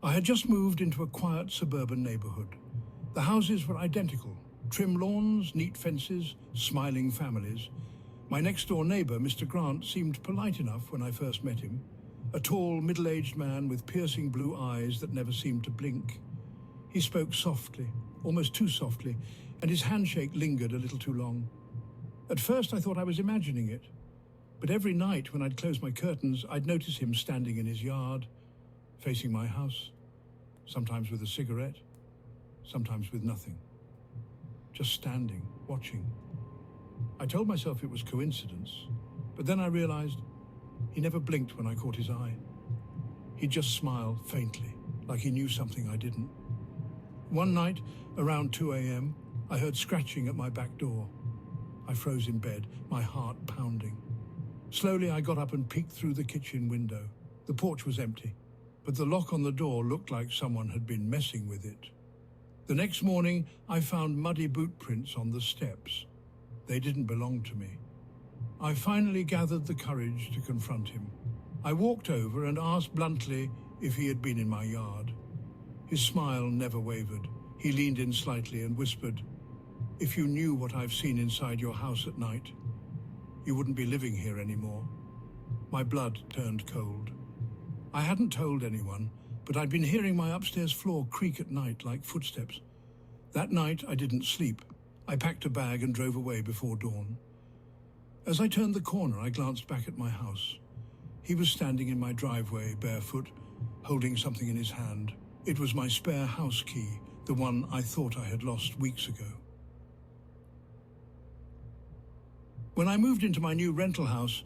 I had just moved into a quiet suburban neighborhood. The houses were identical. Trim lawns, neat fences, smiling families. My next-door neighbor, Mr. Grant, seemed polite enough when I first met him. A tall, middle-aged man with piercing blue eyes that never seemed to blink. He spoke softly, almost too softly, and his handshake lingered a little too long. At first I thought I was imagining it, but every night when I'd close my curtains, I'd notice him standing in his yard, facing my house, sometimes with a cigarette, sometimes with nothing. Just standing, watching. I told myself it was coincidence, but then I realized he never blinked when I caught his eye. He'd just smile faintly, like he knew something I didn't. One night, around 2 a.m., I heard scratching at my back door. I froze in bed, my heart pounding. Slowly, I got up and peeked through the kitchen window. The porch was empty, but the lock on the door looked like someone had been messing with it. The next morning, I found muddy boot prints on the steps. They didn't belong to me. I finally gathered the courage to confront him. I walked over and asked bluntly if he had been in my yard. His smile never wavered. He leaned in slightly and whispered, "If you knew what I've seen inside your house at night, you wouldn't be living here anymore." My blood turned cold. I hadn't told anyone, but I'd been hearing my upstairs floor creak at night like footsteps. That night I didn't sleep. I packed a bag and drove away before dawn. As I turned the corner, I glanced back at my house. He was standing in my driveway, barefoot, holding something in his hand. It was my spare house key, the one I thought I had lost weeks ago. When I moved into my new rental house,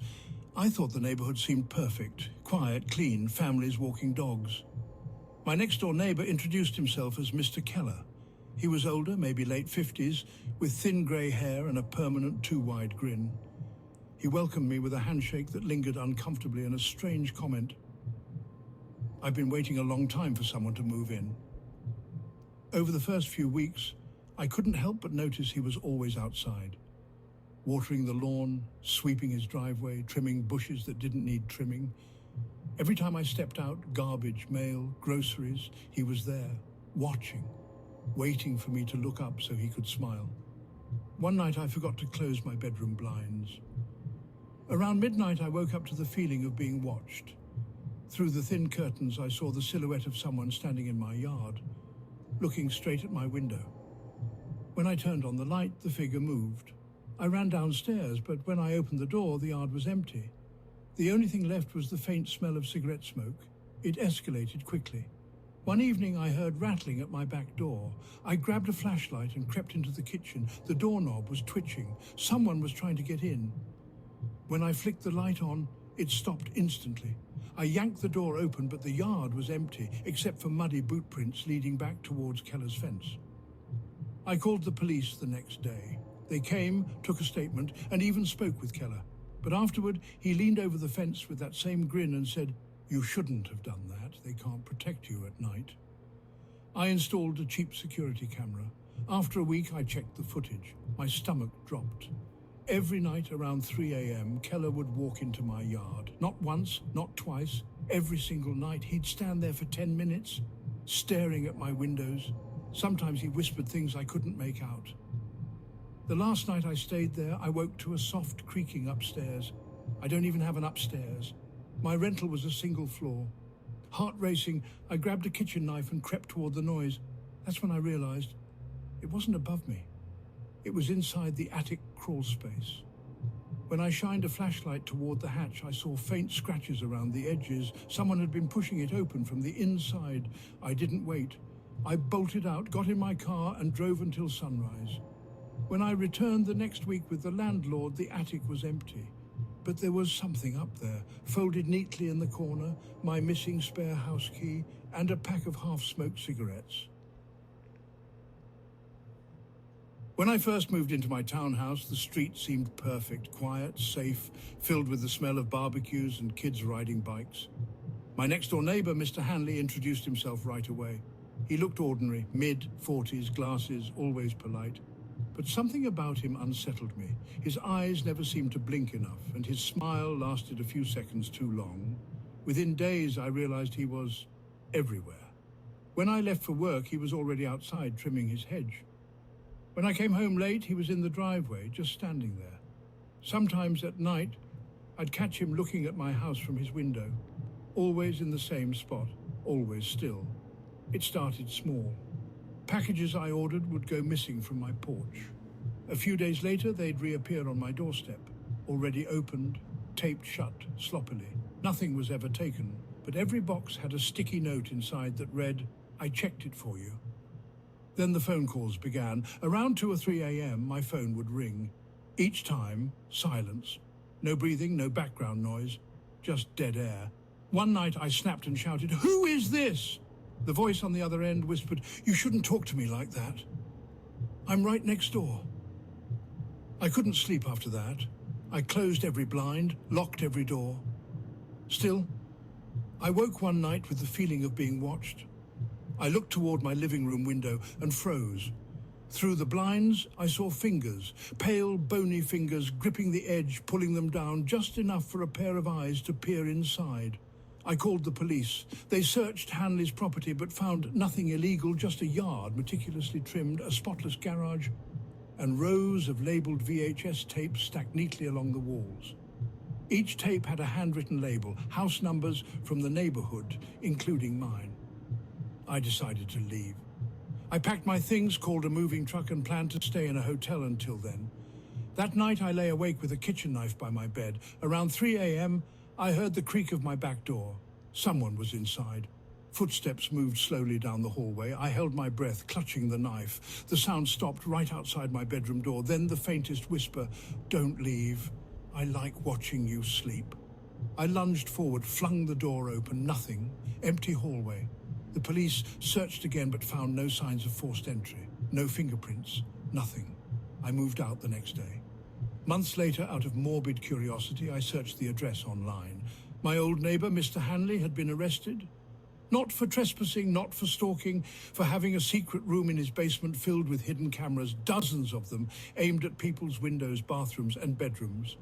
I thought the neighborhood seemed perfect, quiet, clean, families walking dogs. My next-door neighbor introduced himself as Mr. Keller. He was older, maybe late 50s, with thin grey hair and a permanent too-wide grin. He welcomed me with a handshake that lingered uncomfortably and a strange comment. "I've been waiting a long time for someone to move in." Over the first few weeks, I couldn't help but notice he was always outside, watering the lawn, sweeping his driveway, trimming bushes that didn't need trimming. Every time I stepped out, garbage, mail, groceries, he was there, watching, waiting for me to look up so he could smile. One night I forgot to close my bedroom blinds. Around midnight I woke up to the feeling of being watched. Through the thin curtains I saw the silhouette of someone standing in my yard, looking straight at my window. When I turned on the light, the figure moved. I ran downstairs, but when I opened the door, the yard was empty. The only thing left was the faint smell of cigarette smoke. It escalated quickly. One evening I heard rattling at my back door. I grabbed a flashlight and crept into the kitchen. The doorknob was twitching. Someone was trying to get in. When I flicked the light on, it stopped instantly. I yanked the door open, but the yard was empty, except for muddy boot prints leading back towards Keller's fence. I called the police the next day. They came, took a statement, and even spoke with Keller. But afterward, he leaned over the fence with that same grin and said, "You shouldn't have done that. They can't protect you at night." I installed a cheap security camera. After a week, I checked the footage. My stomach dropped. Every night around 3 a.m., Keller would walk into my yard. Not once, not twice. Every single night, he'd stand there for 10 minutes, staring at my windows. Sometimes he whispered things I couldn't make out. The last night I stayed there, I woke to a soft creaking upstairs. I don't even have an upstairs. My rental was a single floor. Heart racing, I grabbed a kitchen knife and crept toward the noise. That's when I realized it wasn't above me. It was inside the attic crawl space. When I shined a flashlight toward the hatch, I saw faint scratches around the edges. Someone had been pushing it open from the inside. I didn't wait. I bolted out, got in my car, and drove until sunrise. When I returned the next week with the landlord, the attic was empty. But there was something up there, folded neatly in the corner, my missing spare house key, and a pack of half-smoked cigarettes. When I first moved into my townhouse, the street seemed perfect, quiet, safe, filled with the smell of barbecues and kids riding bikes. My next-door neighbor, Mr. Hanley, introduced himself right away. He looked ordinary, mid-40s, glasses, always polite. But something about him unsettled me. His eyes never seemed to blink enough, and his smile lasted a few seconds too long. Within days, I realized he was everywhere. When I left for work, he was already outside trimming his hedge. When I came home late, he was in the driveway, just standing there. Sometimes at night, I'd catch him looking at my house from his window, always in the same spot, always still. It started small. Packages I ordered would go missing from my porch. A few days later, they'd reappear on my doorstep, already opened, taped shut sloppily. Nothing was ever taken, but every box had a sticky note inside that read, "I checked it for you." Then the phone calls began. Around 2 or 3 a.m., my phone would ring. Each time, silence. No breathing, no background noise, just dead air. One night I snapped and shouted, "Who is this?" The voice on the other end whispered, "You shouldn't talk to me like that. I'm right next door." I couldn't sleep after that. I closed every blind, locked every door. Still, I woke one night with the feeling of being watched. I looked toward my living room window and froze. Through the blinds, I saw fingers, pale, bony fingers gripping the edge, pulling them down just enough for a pair of eyes to peer inside. I called the police. They searched Hanley's property but found nothing illegal, just a yard meticulously trimmed, a spotless garage, and rows of labeled VHS tapes stacked neatly along the walls. Each tape had a handwritten label, house numbers from the neighborhood, including mine. I decided to leave. I packed my things, called a moving truck, and planned to stay in a hotel until then. That night I lay awake with a kitchen knife by my bed. Around 3 a.m., I heard the creak of my back door. Someone was inside. Footsteps moved slowly down the hallway. I held my breath, clutching the knife. The sound stopped right outside my bedroom door. Then the faintest whisper, "Don't leave. I like watching you sleep." I lunged forward, flung the door open. Nothing. Empty hallway. The police searched again but found no signs of forced entry. No fingerprints. Nothing. I moved out the next day. Months later, out of morbid curiosity, I searched the address online. My old neighbor, Mr. Hanley, had been arrested. Not for trespassing, not for stalking, for having a secret room in his basement filled with hidden cameras, dozens of them, aimed at people's windows, bathrooms, and bedrooms.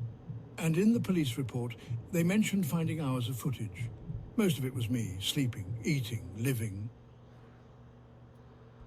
And in the police report, they mentioned finding hours of footage. Most of it was me, sleeping, eating, living.